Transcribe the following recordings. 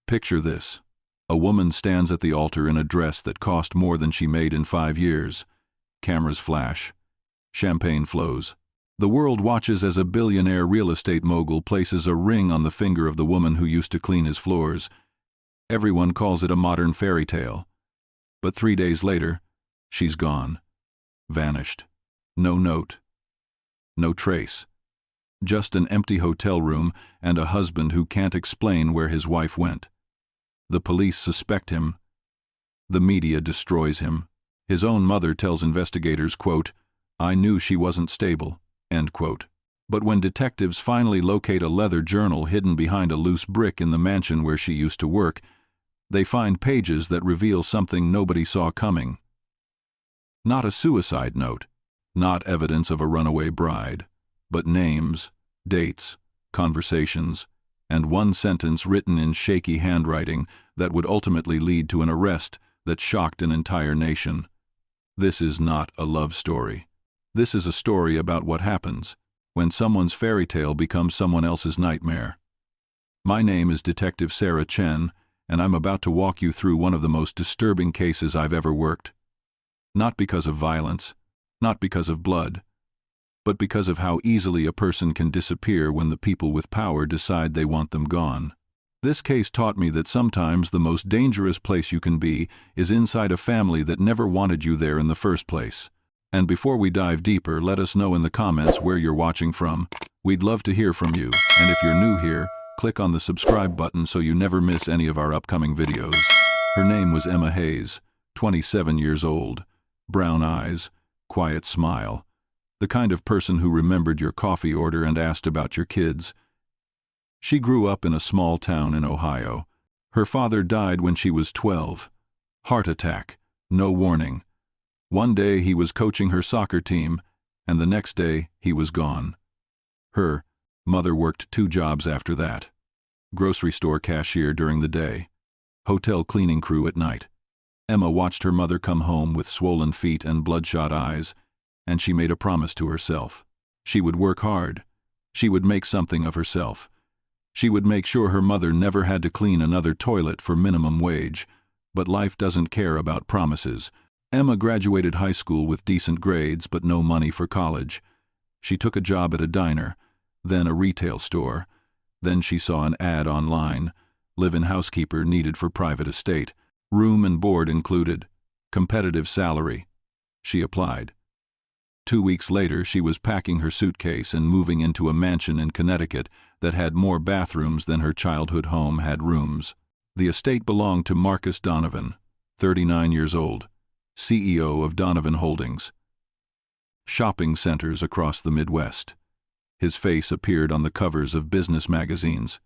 Picture this. A woman stands at the altar in a dress that cost more than she made in 5 years. Cameras flash. Champagne flows. The world watches as a billionaire real estate mogul places a ring on the finger of the woman who used to clean his floors. Everyone calls it a modern fairy tale. But 3 days later, she's gone. Vanished. No note. No trace. Just an empty hotel room and a husband who can't explain where his wife went. The police suspect him. The media destroys him. His own mother tells investigators, quote, "I knew she wasn't stable," end quote. But when detectives finally locate a leather journal hidden behind a loose brick in the mansion where she used to work, they find pages that reveal something nobody saw coming. Not a suicide note, not evidence of a runaway bride, but names, dates, conversations, and one sentence written in shaky handwriting that would ultimately lead to an arrest that shocked an entire nation. This is not a love story. This is a story about what happens when someone's fairy tale becomes someone else's nightmare. My name is Detective Sarah Chen, and I'm about to walk you through one of the most disturbing cases I've ever worked. Not because of violence, not because of blood, but because of how easily a person can disappear when the people with power decide they want them gone. This case taught me that sometimes the most dangerous place you can be is inside a family that never wanted you there in the first place. And before we dive deeper, let us know in the comments where you're watching from. We'd love to hear from you, and if you're new here, click on the subscribe button so you never miss any of our upcoming videos. Her name was Emma Hayes, 27 years old, brown eyes, quiet smile, the kind of person who remembered your coffee order and asked about your kids. She grew up in a small town in Ohio. Her father died when she was 12. Heart attack, no warning. One day he was coaching her soccer team, and the next day he was gone. Her mother worked 2 jobs after that. Grocery store cashier during the day, hotel cleaning crew at night. Emma watched her mother come home with swollen feet and bloodshot eyes, and she made a promise to herself. She would work hard. She would make something of herself. She would make sure her mother never had to clean another toilet for minimum wage. But life doesn't care about promises. Emma graduated high school with decent grades but no money for college. She took a job at a diner, then a retail store. Then she saw an ad online, live-in housekeeper needed for private estate, room and board included, competitive salary. She applied. 2 weeks later, she was packing her suitcase and moving into a mansion in Connecticut that had more bathrooms than her childhood home had rooms. The estate belonged to Marcus Donovan, 39 years old, CEO of Donovan Holdings. Shopping centers across the Midwest. His face appeared on the covers of business magazines.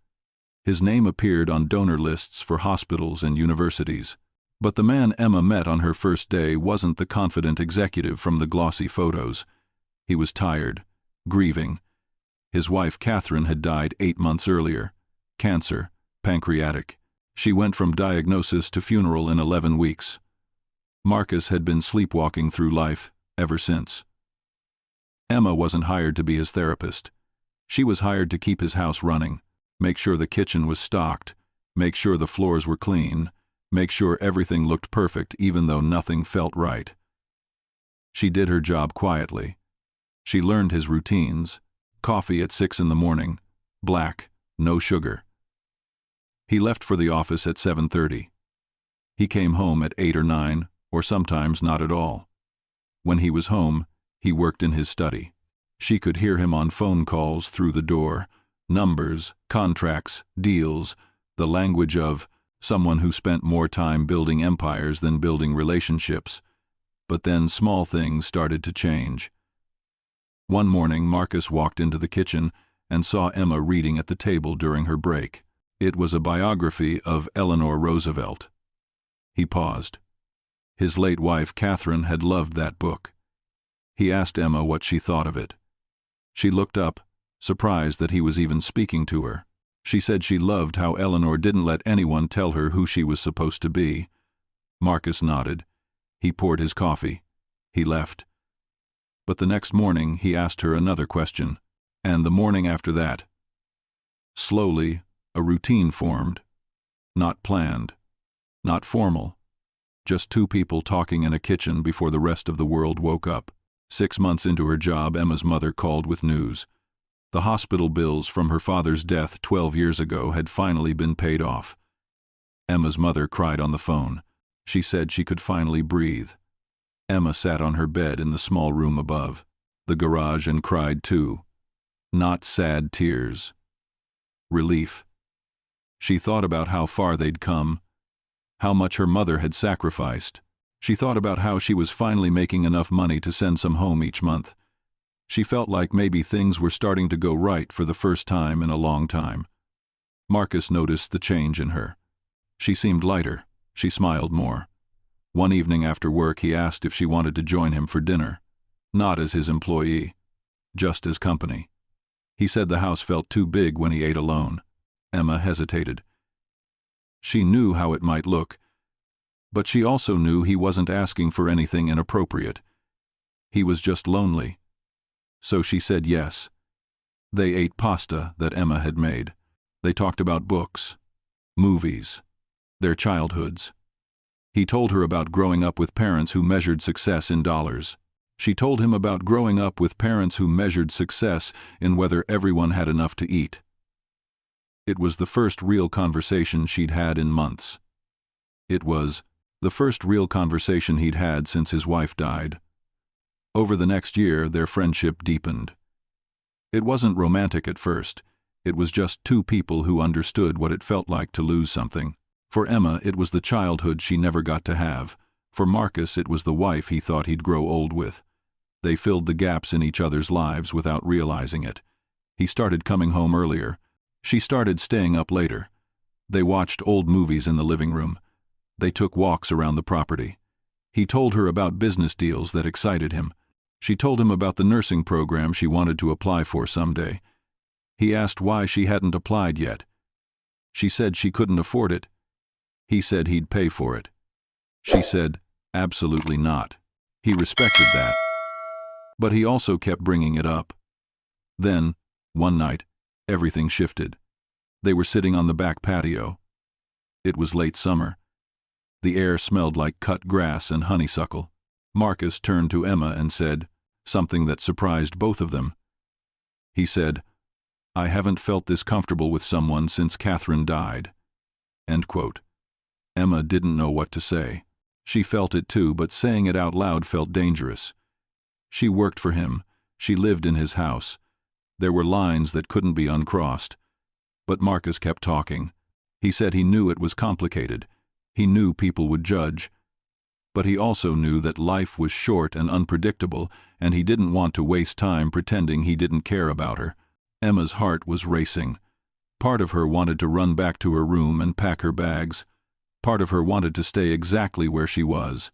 His name appeared on donor lists for hospitals and universities. But the man Emma met on her first day wasn't the confident executive from the glossy photos. He was tired, grieving. His wife Catherine had died 8 months earlier. Cancer, pancreatic. She went from diagnosis to funeral in 11 weeks. Marcus had been sleepwalking through life ever since. Emma wasn't hired to be his therapist. She was hired to keep his house running, make sure the kitchen was stocked, make sure the floors were clean, make sure everything looked perfect even though nothing felt right. She did her job quietly. She learned his routines. Coffee at 6 in the morning, black, no sugar. He left for the office at 7:30. He came home at 8 or 9, or sometimes not at all. When he was home, he worked in his study. She could hear him on phone calls through the door, numbers, contracts, deals, the language of someone who spent more time building empires than building relationships. But then small things started to change. One morning, Marcus walked into the kitchen and saw Emma reading at the table during her break. It was a biography of Eleanor Roosevelt. He paused. His late wife, Catherine, had loved that book. He asked Emma what she thought of it. She looked up, surprised that he was even speaking to her. She said she loved how Eleanor didn't let anyone tell her who she was supposed to be. Marcus nodded. He poured his coffee. He left. But the next morning he asked her another question, and the morning after that. Slowly, a routine formed. Not planned. Not formal. Just two people talking in a kitchen before the rest of the world woke up. 6 months into her job, Emma's mother called with news. The hospital bills from her father's death 12 years ago had finally been paid off. Emma's mother cried on the phone. She said she could finally breathe. Emma sat on her bed in the small room above the garage and cried too. Not sad tears. Relief. She thought about how far they'd come, how much her mother had sacrificed. She thought about how she was finally making enough money to send some home each month. She felt like maybe things were starting to go right for the first time in a long time. Marcus noticed the change in her. She seemed lighter. She smiled more. One evening after work, he asked if she wanted to join him for dinner. Not as his employee, just as company. He said the house felt too big when he ate alone. Emma hesitated. She knew how it might look, but she also knew he wasn't asking for anything inappropriate. He was just lonely. So she said yes. They ate pasta that Emma had made. They talked about books, movies, their childhoods. He told her about growing up with parents who measured success in dollars. She told him about growing up with parents who measured success in whether everyone had enough to eat. It was the first real conversation she'd had in months. It was the first real conversation he'd had since his wife died. Over the next year, their friendship deepened. It wasn't romantic at first. It was just two people who understood what it felt like to lose something. For Emma, it was the childhood she never got to have. For Marcus, it was the wife he thought he'd grow old with. They filled the gaps in each other's lives without realizing it. He started coming home earlier. She started staying up later. They watched old movies in the living room. They took walks around the property. He told her about business deals that excited him. She told him about the nursing program she wanted to apply for someday. He asked why she hadn't applied yet. She said she couldn't afford it. He said he'd pay for it. She said, absolutely not. He respected that. But he also kept bringing it up. Then, one night, everything shifted. They were sitting on the back patio. It was late summer. The air smelled like cut grass and honeysuckle. Marcus turned to Emma and said something that surprised both of them. He said, "I haven't felt this comfortable with someone since Catherine died." End quote. Emma didn't know what to say. She felt it too, but saying it out loud felt dangerous. She worked for him. She lived in his house. There were lines that couldn't be uncrossed. But Marcus kept talking. He said he knew it was complicated. He knew people would judge. But he also knew that life was short and unpredictable, and he didn't want to waste time pretending he didn't care about her. Emma's heart was racing. Part of her wanted to run back to her room and pack her bags. Part of her wanted to stay exactly where she was.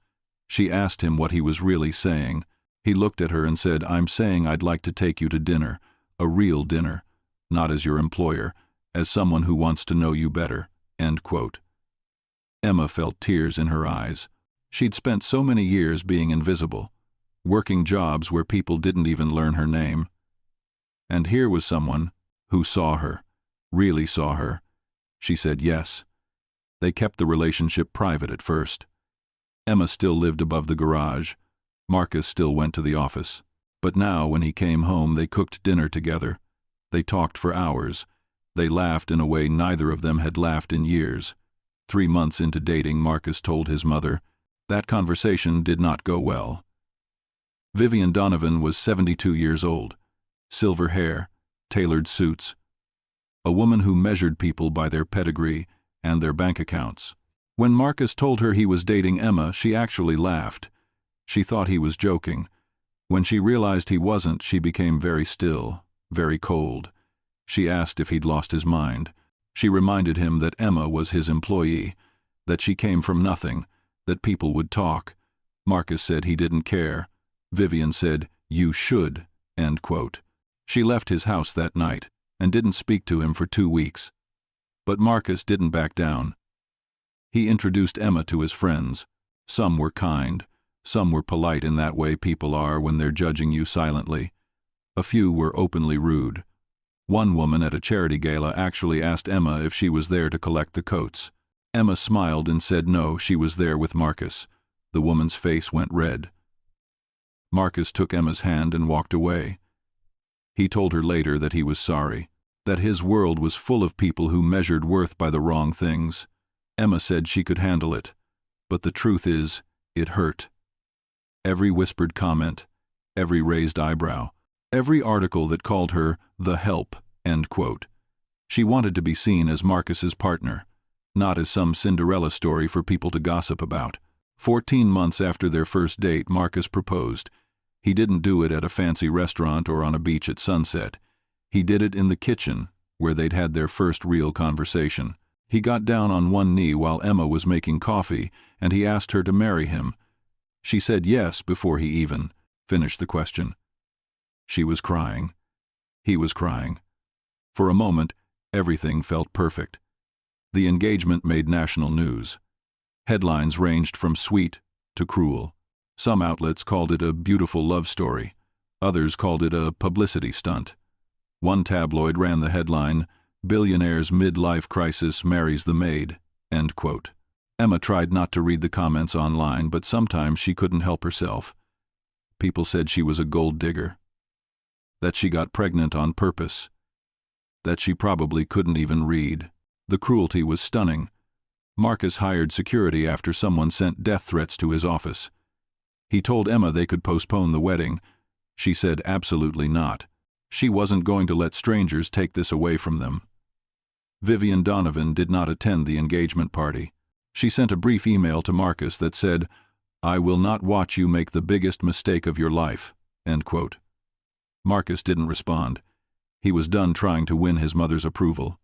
She asked him what he was really saying. He looked at her and said, "I'm saying I'd like to take you to dinner, a real dinner, not as your employer, as someone who wants to know you better." End quote. Emma felt tears in her eyes. She'd spent so many years being invisible, working jobs where people didn't even learn her name. And here was someone who saw her, really saw her. She said yes. They kept the relationship private at first. Emma still lived above the garage. Marcus still went to the office. But now, when he came home, they cooked dinner together. They talked for hours. They laughed in a way neither of them had laughed in years. 3 months into dating, Marcus told his mother, that conversation did not go well. Vivian Donovan was 72 years old. Silver hair, tailored suits. A woman who measured people by their pedigree and their bank accounts. When Marcus told her he was dating Emma, she actually laughed. She thought he was joking. When she realized he wasn't, she became very still, very cold. She asked if he'd lost his mind. She reminded him that Emma was his employee, that she came from nothing, that people would talk. Marcus said he didn't care. Vivian said, "You should." End quote. She left his house that night and didn't speak to him for 2 weeks. But Marcus didn't back down. He introduced Emma to his friends. Some were kind. Some were polite in that way people are when they're judging you silently. A few were openly rude. One woman at a charity gala actually asked Emma if she was there to collect the coats. Emma smiled and said no, she was there with Marcus. The woman's face went red. Marcus took Emma's hand and walked away. He told her later that he was sorry, that his world was full of people who measured worth by the wrong things. Emma said she could handle it, but the truth is, it hurt. Every whispered comment, every raised eyebrow, every article that called her the help, end quote. She wanted to be seen as Marcus's partner, not as some Cinderella story for people to gossip about. 14 months after their first date, Marcus proposed. He didn't do it at a fancy restaurant or on a beach at sunset. He did it in the kitchen, where they'd had their first real conversation. He got down on one knee while Emma was making coffee, and he asked her to marry him. She said yes before he even finished the question. She was crying. He was crying. For a moment, everything felt perfect. The engagement made national news. Headlines ranged from sweet to cruel. Some outlets called it a beautiful love story. Others called it a publicity stunt. One tabloid ran the headline, "Billionaire's midlife crisis marries the maid," end quote. Emma tried not to read the comments online, but sometimes she couldn't help herself. People said she was a gold digger, that she got pregnant on purpose, that she probably couldn't even read. The cruelty was stunning. Marcus hired security after someone sent death threats to his office. He told Emma they could postpone the wedding. She said absolutely not. She wasn't going to let strangers take this away from them. Vivian Donovan did not attend the engagement party. She sent a brief email to Marcus that said, "I will not watch you make the biggest mistake of your life," end quote. Marcus didn't respond. He was done trying to win his mother's approval.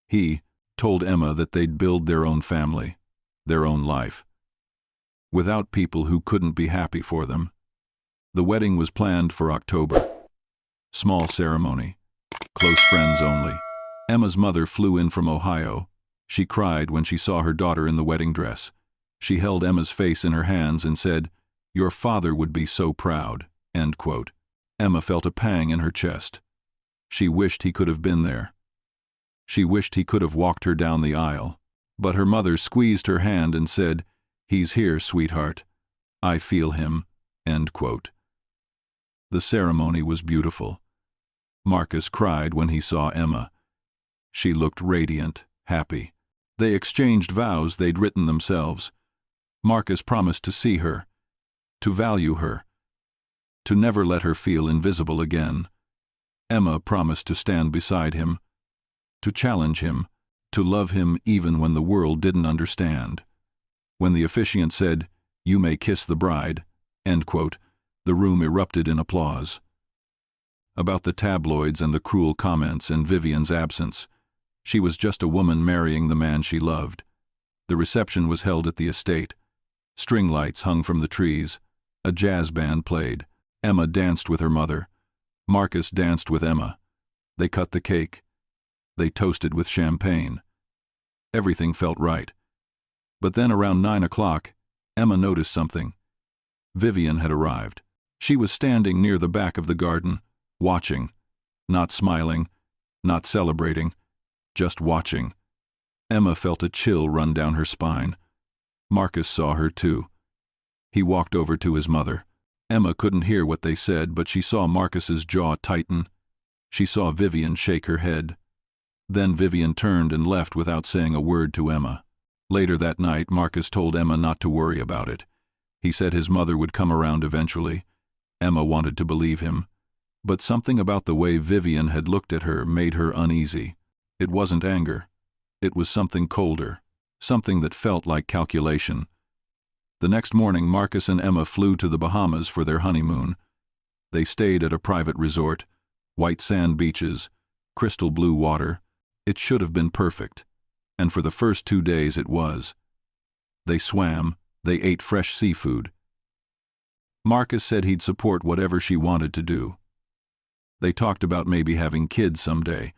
He told Emma that they'd build their own family, their own life, without people who couldn't be happy for them. The wedding was planned for October. Small ceremony, close friends only. Emma's mother flew in from Ohio. She cried when she saw her daughter in the wedding dress. She held Emma's face in her hands and said, "Your father would be so proud," end quote. Emma felt a pang in her chest. She wished he could have been there. She wished he could have walked her down the aisle. But her mother squeezed her hand and said, "He's here, sweetheart. I feel him," end quote. The ceremony was beautiful. Marcus cried when he saw Emma. She looked radiant, happy. They exchanged vows they'd written themselves. Marcus promised to see her, to value her, to never let her feel invisible again. Emma promised to stand beside him, to challenge him, to love him even when the world didn't understand. When the officiant said, "You may kiss the bride," end quote, the room erupted in applause. About the tabloids and the cruel comments and Vivian's absence, she was just a woman marrying the man she loved. The reception was held at the estate. String lights hung from the trees. A jazz band played. Emma danced with her mother. Marcus danced with Emma. They cut the cake. They toasted with champagne. Everything felt right. But then around 9 o'clock, Emma noticed something. Vivian had arrived. She was standing near the back of the garden, watching, not smiling, not celebrating, just watching. Emma felt a chill run down her spine. Marcus saw her too. He walked over to his mother. Emma couldn't hear what they said, but she saw Marcus's jaw tighten. She saw Vivian shake her head. Then Vivian turned and left without saying a word to Emma. Later that night, Marcus told Emma not to worry about it. He said his mother would come around eventually. Emma wanted to believe him. But something about the way Vivian had looked at her made her uneasy. It wasn't anger. It was something colder, something that felt like calculation. The next morning, Marcus and Emma flew to the Bahamas for their honeymoon. They stayed at a private resort, white sand beaches, crystal blue water. It should have been perfect, and for the first 2 days it was. They swam, they ate fresh seafood. Marcus said he'd support whatever she wanted to do. They talked about maybe having kids someday,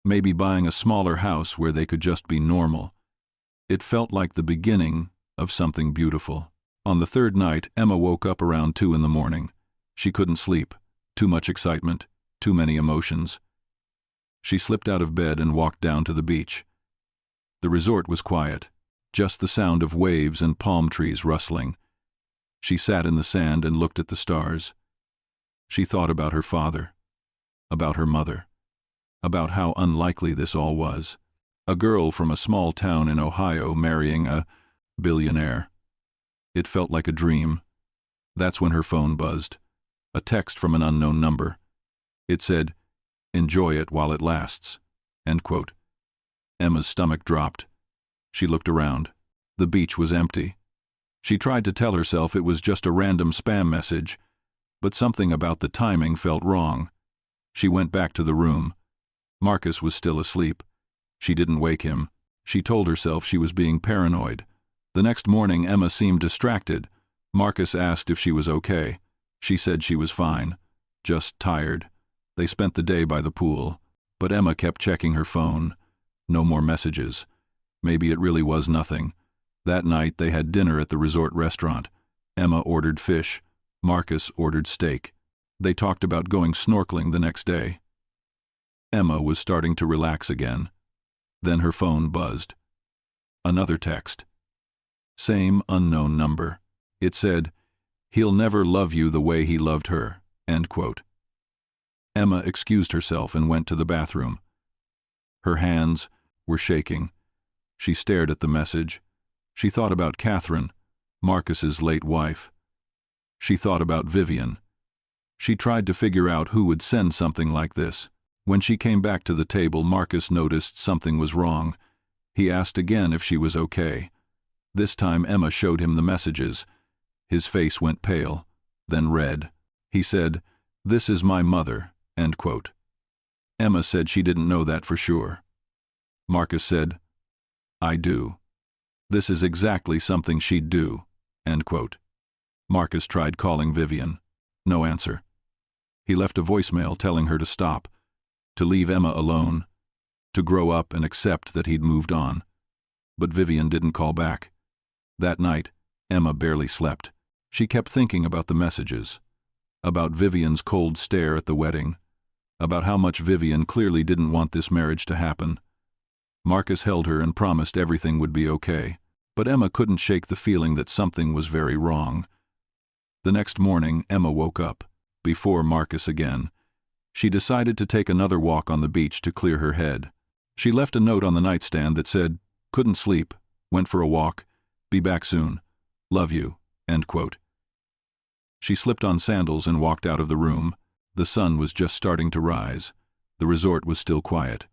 maybe buying a smaller house where they could just be normal. It felt like the beginning of something beautiful. On the third night, Emma woke up around 2 in the morning. She couldn't sleep. Too much excitement, too many emotions. She slipped out of bed and walked down to the beach. The resort was quiet. just the sound of waves and palm trees rustling. She sat in the sand and looked at the stars. She thought about her father, about her mother, about how unlikely this all was. A girl from a small town in Ohio marrying a billionaire. It felt like a dream. That's when her phone buzzed. A text from an unknown number. It said, "Enjoy it while it lasts." End quote. Emma's stomach dropped. She looked around. The beach was empty. She tried to tell herself it was just a random spam message, but something about the timing felt wrong. She went back to the room. Marcus was still asleep. She didn't wake him. She told herself she was being paranoid. The next morning, Emma seemed distracted. Marcus asked if she was okay. She said she was fine, just tired. They spent the day by the pool, but Emma kept checking her phone. No more messages. Maybe it really was nothing. That night they had dinner at the resort restaurant. Emma ordered fish. Marcus ordered steak. They talked about going snorkeling the next day. Emma was starting to relax again. Then her phone buzzed. Another text. Same unknown number. It said, "He'll never love you the way he loved her." End quote. Emma excused herself and went to the bathroom. Her hands were shaking. She stared at the message. She thought about Catherine, Marcus's late wife. She thought about Vivian. She tried to figure out who would send something like this. When she came back to the table, Marcus noticed something was wrong. He asked again if she was okay. This time Emma showed him the messages. His face went pale, then red. He said, "This is my mother." End quote. Emma said she didn't know that for sure. Marcus said, "I do. This is exactly something she'd do." End quote. Marcus tried calling Vivian. No answer. He left a voicemail telling her to stop, to leave Emma alone, to grow up and accept that he'd moved on. But Vivian didn't call back. That night, Emma barely slept. She kept thinking about the messages, about Vivian's cold stare at the wedding, about how much Vivian clearly didn't want this marriage to happen. Marcus held her and promised everything would be okay, but Emma couldn't shake the feeling that something was very wrong. The next morning, Emma woke up, before Marcus again. She decided to take another walk on the beach to clear her head. She left a note on the nightstand that said, "Couldn't sleep, went for a walk, be back soon, love you." End quote. She slipped on sandals and walked out of the room. The sun was just starting to rise. The resort was still quiet.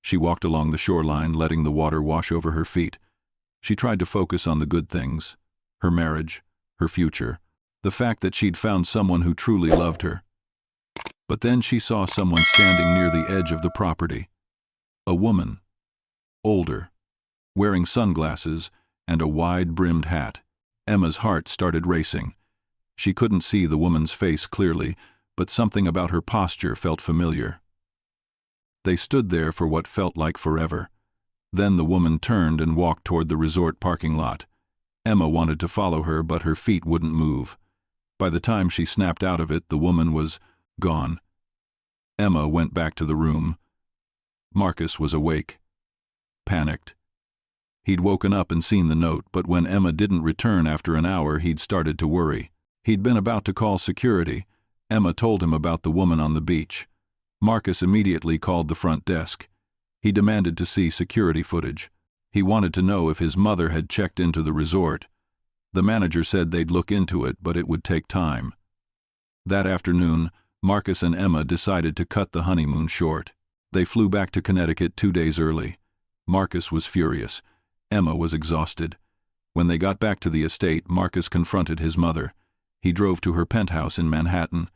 She walked along the shoreline, letting the water wash over her feet. She tried to focus on the good things, her marriage, her future, the fact that she'd found someone who truly loved her. But then she saw someone standing near the edge of the property. A woman, older, wearing sunglasses and a wide-brimmed hat. Emma's heart started racing. She couldn't see the woman's face clearly, but something about her posture felt familiar. They stood there for what felt like forever. Then the woman turned and walked toward the resort parking lot. Emma wanted to follow her, but her feet wouldn't move. By the time she snapped out of it, the woman was gone. Emma went back to the room. Marcus was awake, panicked. He'd woken up and seen the note, but when Emma didn't return after an hour, he'd started to worry. He'd been about to call security. Emma told him about the woman on the beach. Marcus immediately called the front desk. He demanded to see security footage. He wanted to know if his mother had checked into the resort. The manager said they'd look into it, but it would take time. That afternoon, Marcus and Emma decided to cut the honeymoon short. They flew back to Connecticut 2 days early. Marcus was furious. Emma was exhausted. When they got back to the estate, Marcus confronted his mother. He drove to her penthouse in Manhattan.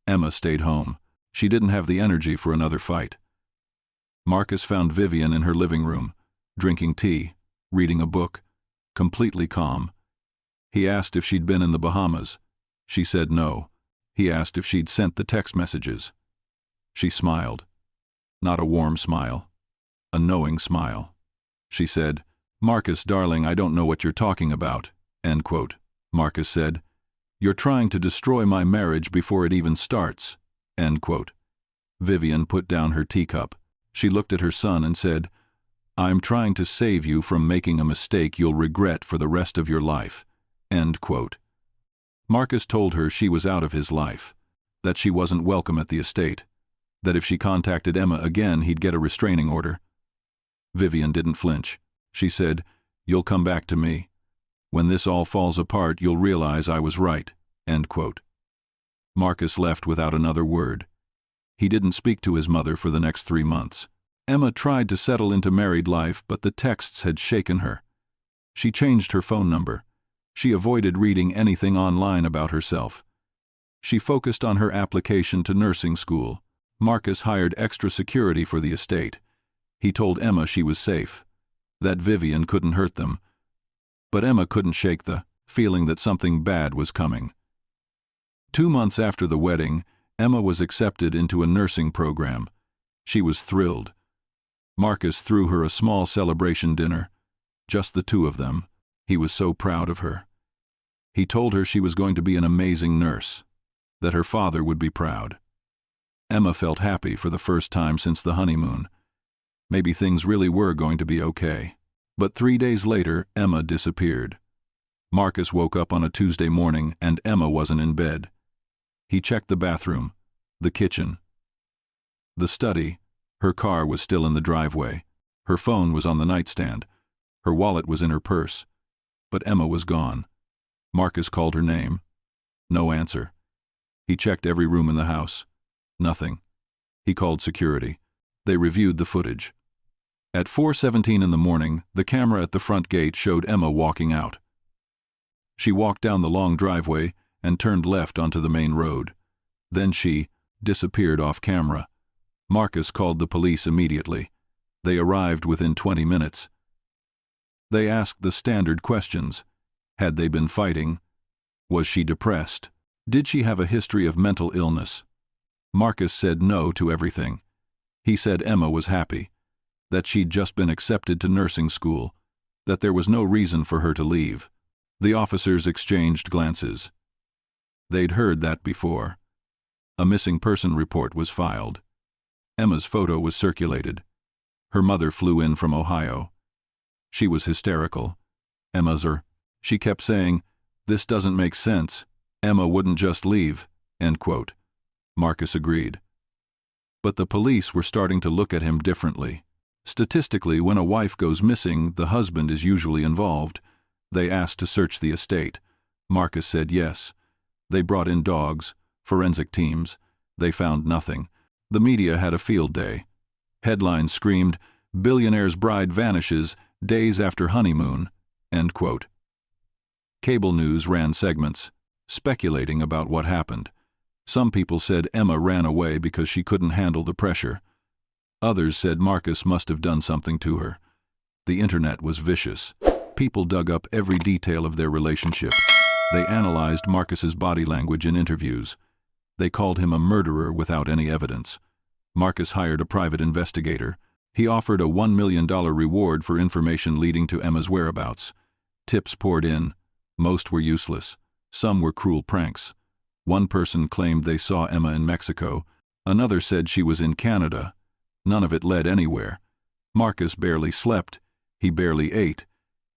Emma stayed home. She didn't have the energy for another fight. Marcus found Vivian in her living room, drinking tea, reading a book, completely calm. He asked if she'd been in the Bahamas. She said no. He asked if she'd sent the text messages. She smiled. Not a warm smile. A knowing smile. She said, "Marcus, darling, I don't know what you're talking about." End quote. Marcus said, "You're trying to destroy my marriage before it even starts." End quote. Vivian put down her teacup. She looked at her son and said, "I'm trying to save you from making a mistake you'll regret for the rest of your life." End quote. Marcus told her she was out of his life, that she wasn't welcome at the estate, that if she contacted Emma again he'd get a restraining order. Vivian didn't flinch. She said, "You'll come back to me. When this all falls apart, you'll realize I was right." End quote. Marcus left without another word. He didn't speak to his mother for the next 3 months. Emma tried to settle into married life, but the texts had shaken her. She changed her phone number. She avoided reading anything online about herself. She focused on her application to nursing school. Marcus hired extra security for the estate. He told Emma she was safe, that Vivian couldn't hurt them. But Emma couldn't shake the feeling that something bad was coming. 2 months after the wedding, Emma was accepted into a nursing program. She was thrilled. Marcus threw her a small celebration dinner, just the two of them. He was so proud of her. He told her she was going to be an amazing nurse, that her father would be proud. Emma felt happy for the first time since the honeymoon. Maybe things really were going to be okay. But 3 days later, Emma disappeared. Marcus woke up on a Tuesday morning and Emma wasn't in bed. He checked the bathroom, the kitchen, the study. Her car was still in the driveway. Her phone was on the nightstand. Her wallet was in her purse. But Emma was gone. Marcus called her name. No answer. He checked every room in the house. Nothing. He called security. They reviewed the footage. At 4:17 in the morning, the camera at the front gate showed Emma walking out. She walked down the long driveway and turned left onto the main road. Then she disappeared off camera. Marcus called the police immediately. They arrived within 20 minutes. They asked the standard questions. Had they been fighting? Was she depressed? Did she have a history of mental illness? Marcus said no to everything. He said Emma was happy, that she'd just been accepted to nursing school, that there was no reason for her to leave. The officers exchanged glances. They'd heard that before. A missing person report was filed. Emma's photo was circulated. Her mother flew in from Ohio. She was hysterical. She kept saying, "This doesn't make sense. Emma wouldn't just leave." End quote. Marcus agreed. But the police were starting to look at him differently. Statistically, when a wife goes missing, the husband is usually involved. They asked to search the estate. Marcus said yes. They brought in dogs, forensic teams. They found nothing. The media had a field day. Headlines screamed, "Billionaire's bride vanishes, days after honeymoon." End quote. Cable news ran segments, speculating about what happened. Some people said Emma ran away because she couldn't handle the pressure. Others said Marcus must have done something to her. The internet was vicious. People dug up every detail of their relationship. They analyzed Marcus's body language in interviews. They called him a murderer without any evidence. Marcus hired a private investigator. He offered a $1 million reward for information leading to Emma's whereabouts. Tips poured in. Most were useless. Some were cruel pranks. One person claimed they saw Emma in Mexico. Another said she was in Canada. None of it led anywhere. Marcus barely slept. He barely ate.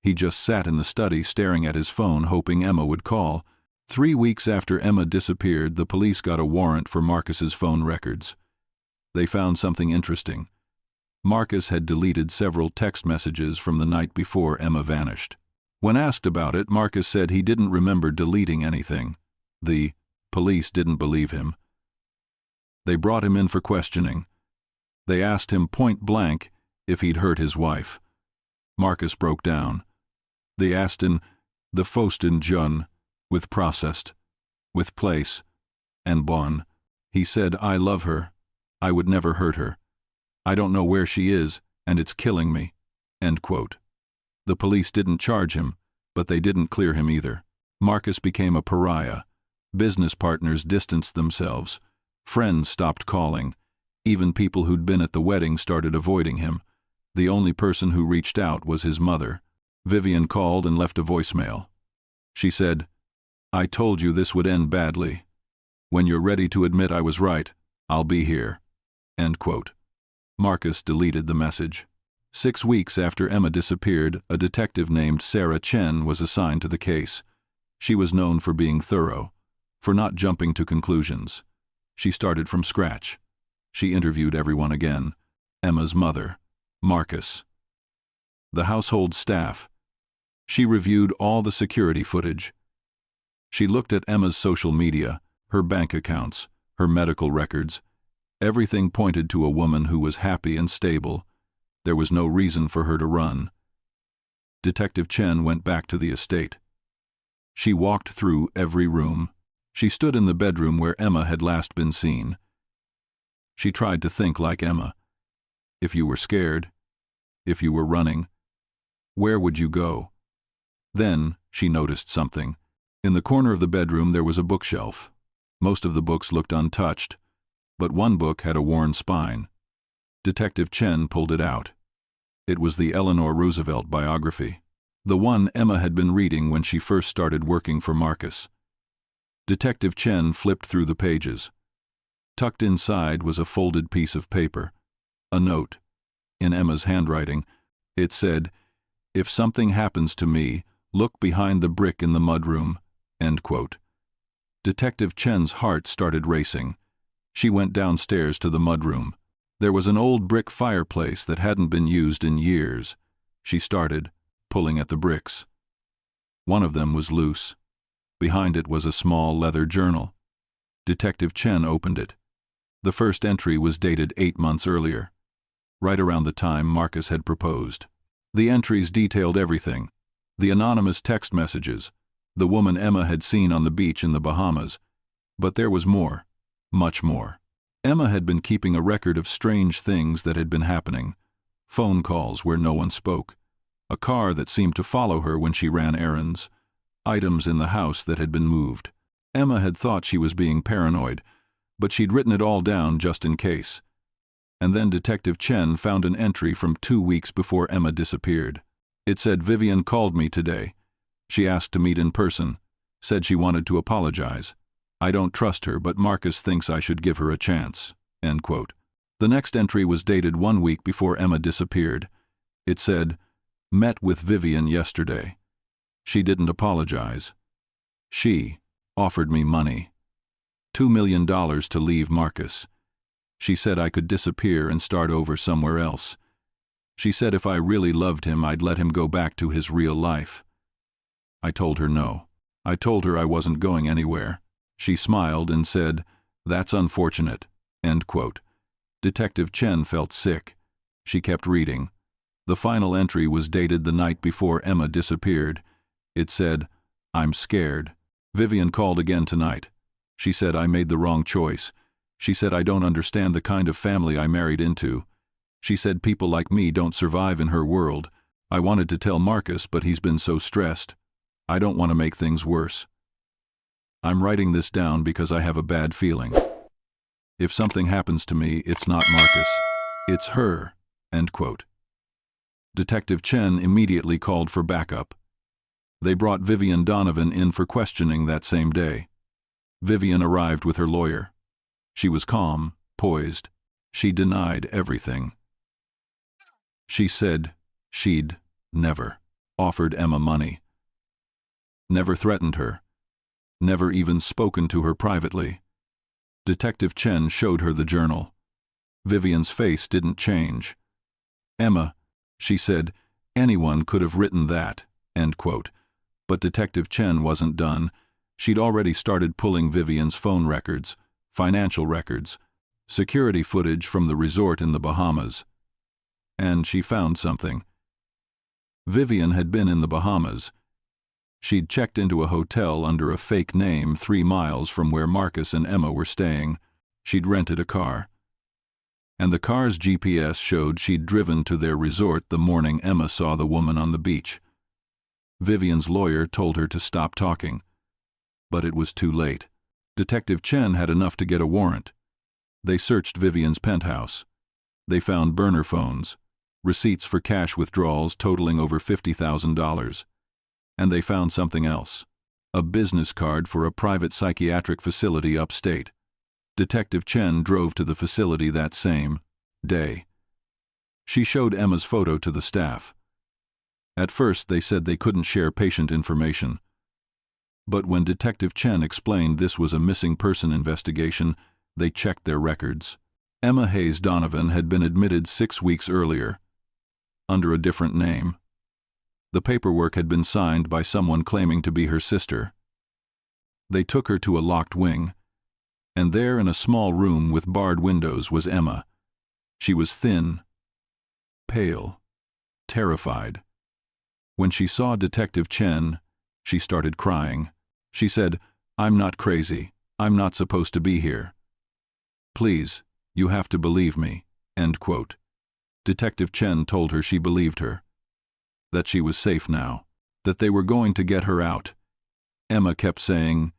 He just sat in the study staring at his phone, hoping Emma would call. 3 weeks after Emma disappeared, the police got a warrant for Marcus's phone records. They found something interesting. Marcus had deleted several text messages from the night before Emma vanished. When asked about it, Marcus said he didn't remember deleting anything. The police didn't believe him. They brought him in for questioning. They asked him point blank if he'd hurt his wife. Marcus broke down. They asked him, "The Fosten Jun, with processed, with place, and bon." He said, "I love her. I would never hurt her. I don't know where she is, and it's killing me." End quote. The police didn't charge him, but they didn't clear him either. Marcus became a pariah. Business partners distanced themselves. Friends stopped calling. Even people who'd been at the wedding started avoiding him. The only person who reached out was his mother. Vivian called and left a voicemail. She said, "I told you this would end badly. When you're ready to admit I was right, I'll be here." End quote. Marcus deleted the message. 6 weeks after Emma disappeared, a detective named Sarah Chen was assigned to the case. She was known for being thorough, for not jumping to conclusions. She started from scratch. She interviewed everyone again: Emma's mother, Marcus, the household staff. She reviewed all the security footage. She looked at Emma's social media, her bank accounts, her medical records. Everything pointed to a woman who was happy and stable. There was no reason for her to run. Detective Chen went back to the estate. She walked through every room. She stood in the bedroom where Emma had last been seen. She tried to think like Emma. If you were scared, if you were running, where would you go? Then she noticed something. In the corner of the bedroom there was a bookshelf. Most of the books looked untouched, but one book had a worn spine. Detective Chen pulled it out. It was the Eleanor Roosevelt biography, the one Emma had been reading when she first started working for Marcus. Detective Chen flipped through the pages. Tucked inside was a folded piece of paper, a note. In Emma's handwriting, it said, "If something happens to me, look behind the brick in the mudroom." End quote. Detective Chen's heart started racing. She went downstairs to the mudroom. There was an old brick fireplace that hadn't been used in years. She started, pulling at the bricks. One of them was loose. Behind it was a small leather journal. Detective Chen opened it. The first entry was dated 8 months earlier, right around the time Marcus had proposed. The entries detailed everything: the anonymous text messages, the woman Emma had seen on the beach in the Bahamas. But there was more, much more. Emma had been keeping a record of strange things that had been happening: phone calls where no one spoke, a car that seemed to follow her when she ran errands, items in the house that had been moved. Emma had thought she was being paranoid, but she'd written it all down just in case. And then Detective Chen found an entry from 2 weeks before Emma disappeared. It said, "Vivian called me today. She asked to meet in person, said she wanted to apologize. I don't trust her, but Marcus thinks I should give her a chance." End quote. The next entry was dated 1 week before Emma disappeared. It said, "Met with Vivian yesterday. She didn't apologize. She offered me money. $2 million to leave Marcus. She said I could disappear and start over somewhere else. She said if I really loved him, I'd let him go back to his real life. I told her no. I told her I wasn't going anywhere. She smiled and said, 'That's unfortunate.'" End quote. Detective Chen felt sick. She kept reading. The final entry was dated the night before Emma disappeared. It said, "I'm scared. Vivian called again tonight. She said I made the wrong choice. She said I don't understand the kind of family I married into. She said people like me don't survive in her world. I wanted to tell Marcus, but he's been so stressed. I don't want to make things worse. I'm writing this down because I have a bad feeling. If something happens to me, it's not Marcus. It's her." End quote. Detective Chen immediately called for backup. They brought Vivian Donovan in for questioning that same day. Vivian arrived with her lawyer. She was calm, poised. She denied everything. She said she'd never offered Emma money, never threatened her, never even spoken to her privately. Detective Chen showed her the journal. Vivian's face didn't change. "Emma," she said, "anyone could have written that." End quote. But Detective Chen wasn't done. She'd already started pulling Vivian's phone records, financial records, security footage from the resort in the Bahamas. And she found something. Vivian had been in the Bahamas. She'd checked into a hotel under a fake name 3 miles from where Marcus and Emma were staying. She'd rented a car. And the car's GPS showed she'd driven to their resort the morning Emma saw the woman on the beach. Vivian's lawyer told her to stop talking. But it was too late. Detective Chen had enough to get a warrant. They searched Vivian's penthouse. They found burner phones, receipts for cash withdrawals totaling over $50,000. And they found something else: a business card for a private psychiatric facility upstate. Detective Chen drove to the facility that same day. She showed Emma's photo to the staff. At first they said they couldn't share patient information. But when Detective Chen explained this was a missing person investigation, they checked their records. Emma Hayes Donovan had been admitted 6 weeks earlier, under a different name. The paperwork had been signed by someone claiming to be her sister. They took her to a locked wing, and there in a small room with barred windows was Emma. She was thin, pale, terrified. When she saw Detective Chen, she started crying. She said, "I'm not crazy. I'm not supposed to be here. Please, you have to believe me." End quote. Detective Chen told her she believed her, that she was safe now, that they were going to get her out. Emma kept saying,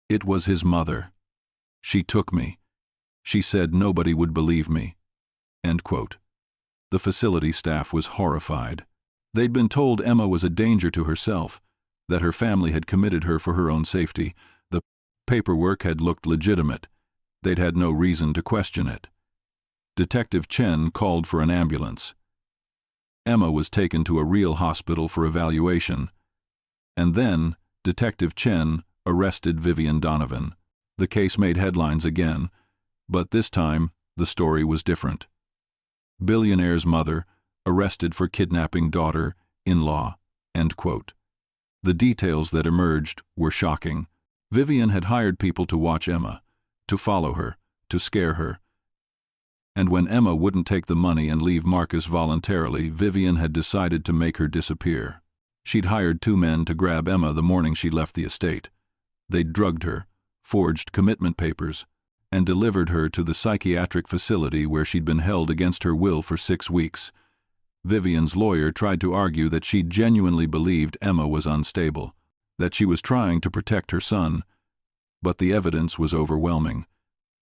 "It was his mother. She took me. She said nobody would believe me." End quote. The facility staff was horrified. They'd been told Emma was a danger to herself, that her family had committed her for her own safety. The paperwork had looked legitimate. They'd had no reason to question it. Detective Chen called for an ambulance. Emma was taken to a real hospital for evaluation. And then Detective Chen arrested Vivian Donovan. The case made headlines again, but this time the story was different. Billionaire's mother arrested for kidnapping daughter-in-law. End quote. The details that emerged were shocking. Vivian had hired people to watch Emma, to follow her, to scare her. And when Emma wouldn't take the money and leave Marcus voluntarily, Vivian had decided to make her disappear. She'd hired 2 men to grab Emma the morning she left the estate. They'd drugged her, forged commitment papers, and delivered her to the psychiatric facility where she'd been held against her will for 6 weeks. Vivian's lawyer tried to argue that she genuinely believed Emma was unstable, that she was trying to protect her son, but the evidence was overwhelming.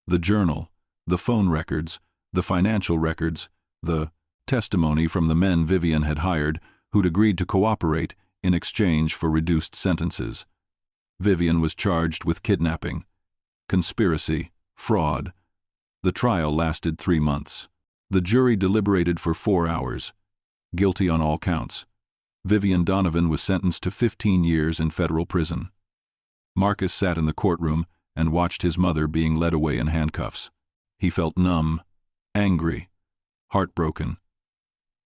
The journal, the phone records, the financial records, the testimony from the men Vivian had hired who'd agreed to cooperate in exchange for reduced sentences. Vivian was charged with kidnapping, conspiracy, fraud. The trial lasted 3 months. The jury deliberated for 4 hours. Guilty on all counts. Vivian Donovan was sentenced to 15 years in federal prison. Marcus sat in the courtroom and watched his mother being led away in handcuffs. He felt numb, angry, heartbroken.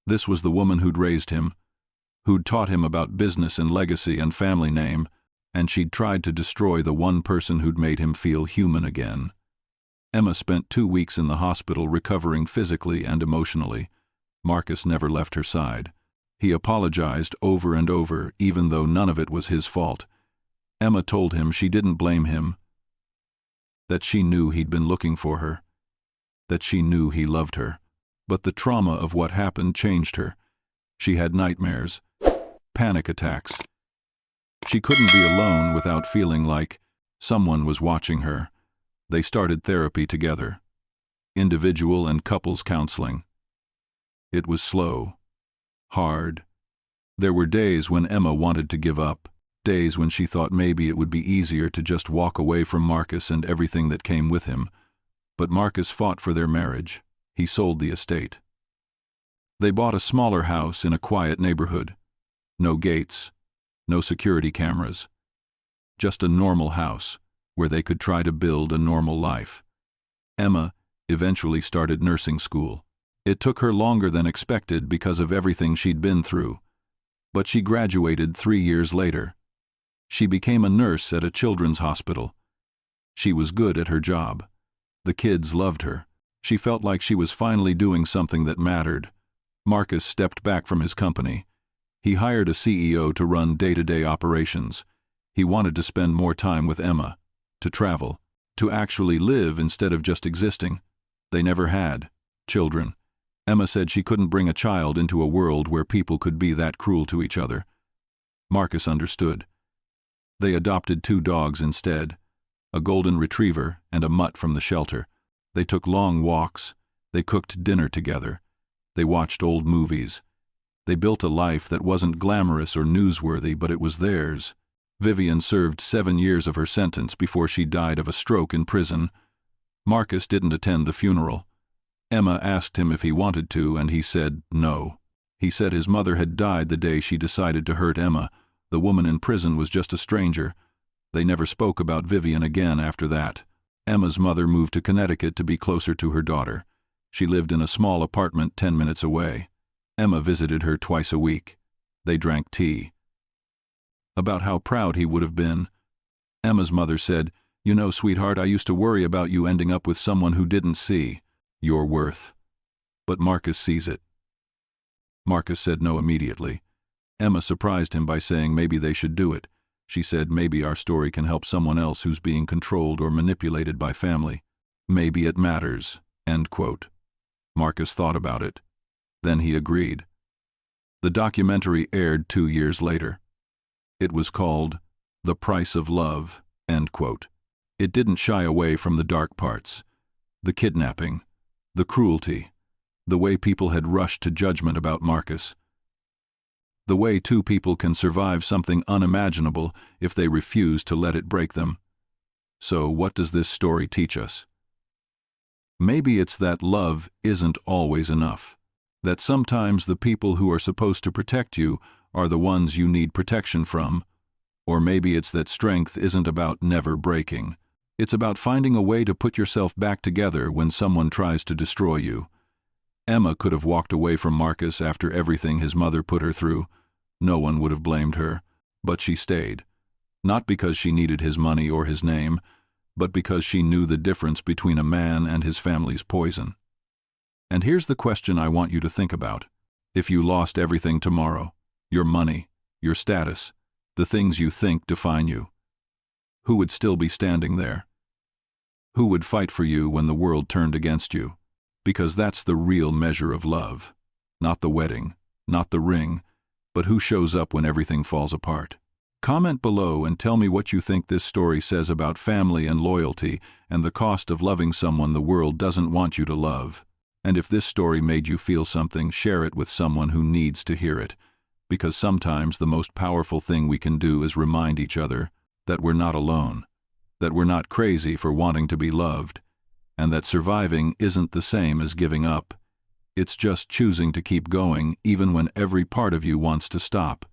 This was the woman who'd raised him, who'd taught him about business and legacy and family name, and she'd tried to destroy the one person who'd made him feel human again. Emma spent 2 weeks in the hospital recovering physically and emotionally. Marcus never left her side. He apologized over and over, even though none of it was his fault. Emma told him she didn't blame him, that she knew he'd been looking for her, that she knew he loved her. But the trauma of what happened changed her. She had nightmares, panic attacks. She couldn't be alone without feeling like someone was watching her. They started therapy together, individual and couples counseling. It was slow, hard. There were days when Emma wanted to give up, days when she thought maybe it would be easier to just walk away from Marcus and everything that came with him. But Marcus fought for their marriage. He sold the estate. They bought a smaller house in a quiet neighborhood. No gates, no security cameras. Just a normal house where they could try to build a normal life. Emma eventually started nursing school. It took her longer than expected because of everything she'd been through, but she graduated 3 years later. She became a nurse at a children's hospital. She was good at her job. The kids loved her. She felt like she was finally doing something that mattered. Marcus stepped back from his company. He hired a CEO to run day-to-day operations. He wanted to spend more time with Emma, to travel, to actually live instead of just existing. They never had children. Emma said she couldn't bring a child into a world where people could be that cruel to each other. Marcus understood. They adopted 2 dogs instead, a golden retriever and a mutt from the shelter. They took long walks. They cooked dinner together. They watched old movies. They built a life that wasn't glamorous or newsworthy, but it was theirs. Vivian served 7 years of her sentence before she died of a stroke in prison. Marcus didn't attend the funeral. Emma asked him if he wanted to, and he said no. He said his mother had died the day she decided to hurt Emma. The woman in prison was just a stranger. They never spoke about Vivian again after that. Emma's mother moved to Connecticut to be closer to her daughter. She lived in a small apartment 10 minutes away. Emma visited her twice a week. They drank tea. About how proud he would have been. Emma's mother said, "You know, sweetheart, I used to worry about you ending up with someone who didn't see your worth. But Marcus sees it." Marcus said no immediately. Emma surprised him by saying maybe they should do it. She said maybe our story can help someone else who's being controlled or manipulated by family. Maybe it matters. End quote. Marcus thought about it. Then he agreed. The documentary aired 2 years later. It was called The Price of Love. End quote. It didn't shy away from the dark parts. The kidnapping, the cruelty, the way people had rushed to judgment about Marcus. The way 2 people can survive something unimaginable if they refuse to let it break them. So what does this story teach us? Maybe it's that love isn't always enough. That sometimes the people who are supposed to protect you are the ones you need protection from. Or maybe it's that strength isn't about never breaking. It's about finding a way to put yourself back together when someone tries to destroy you. Emma could have walked away from Marcus after everything his mother put her through. No one would have blamed her. But she stayed. Not because she needed his money or his name, but because she knew the difference between a man and his family's poison. And here's the question I want you to think about. If you lost everything tomorrow, your money, your status, the things you think define you, who would still be standing there? Who would fight for you when the world turned against you? Because that's the real measure of love. Not the wedding, not the ring, but who shows up when everything falls apart. Comment below and tell me what you think this story says about family and loyalty and the cost of loving someone the world doesn't want you to love. And if this story made you feel something, share it with someone who needs to hear it. Because sometimes the most powerful thing we can do is remind each other that we're not alone, that we're not crazy for wanting to be loved, and that surviving isn't the same as giving up. It's just choosing to keep going even when every part of you wants to stop.